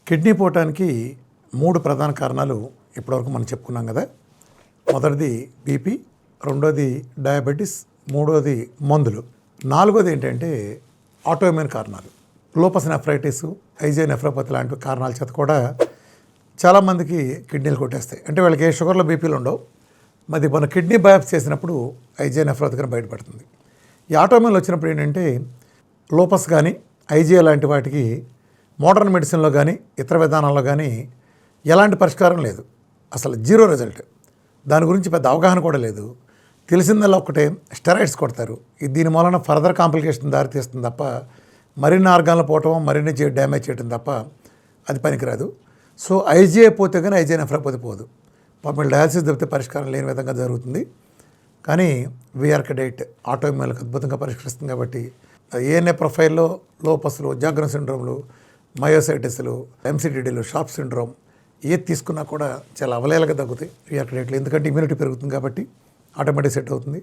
Kidney పోవటానికి 3 ప్రధాన కారణాలు ఇప్పటివరకు మనం చెప్పుకున్నాం కదా. మొదటిది బీపీ, రెండోది డయాబెటీస్, మూడోది మందులు, నాలుగోది ఏంటంటే ఆటోఇమ్యూన్ కారణాలు. లూపస్ నెఫ్రైటిస్, ఐజిఐ నెఫ్రోపతి లాంటి కారణాల చేత కూడా చాలామందికి కిడ్నీలు కొట్టేస్తాయి. అంటే వాళ్ళకి ఏ షుగర్లో బీపీలు ఉండవు. మరి మన కిడ్నీ బయాప్సీ చేసినప్పుడు ఐజిఐ నెఫ్రోపతి కానీ బయటపడుతుంది. ఈ ఆటోఇమ్యూన్ వచ్చినప్పుడు ఏంటంటే లూపస్ కానీ ఐజిఐ లాంటి వాటికి మోడర్న్ మెడిసిన్లో కానీ ఇతర విధానాల్లో కానీ ఎలాంటి పరిష్కారం లేదు. అసలు జీరో రిజల్ట్. దాని గురించి పెద్ద అవగాహన కూడా లేదు. తెలిసిందల్లా ఒకటే, స్టెరాయిడ్స్ కొడతారు. దీని మూలన ఫర్దర్ కాంప్లికేషన్ దారితీస్తుంది తప్ప మరిన్ని ఆర్గాన్లు పోవటం, మరిన్ని డ్యామేజ్ చేయడం తప్ప అది పనికిరాదు. సో ఐజిఐ పోతే కానీ ఐజిఐ నెఫ్రోపతి పోదు. పాపం డయాలసిస్ తప్పితే పరిష్కారం లేని విధంగా జరుగుతుంది. కానీ విఆర్క డైట్ ఆటోఇమ్యూన్లకు అద్భుతంగా పరిష్కరిస్తుంది. కాబట్టి ఏఎన్ఏ ప్రొఫైల్లో లోపస్లు, జాగ్రన్ సిండ్రోమ్లు, మయోసైటిస్లు, ఎంసిడిడీలు, షాప్ సిండ్రోమ్ ఏది తీసుకున్నా కూడా చాలా అవలేలుగా తగ్గుతాయి విఆర్క డైట్లో. ఎందుకంటే ఇమ్యూనిటీ పెరుగుతుంది కాబట్టి ఆటోమేటిక్ సెట్ అవుతుంది.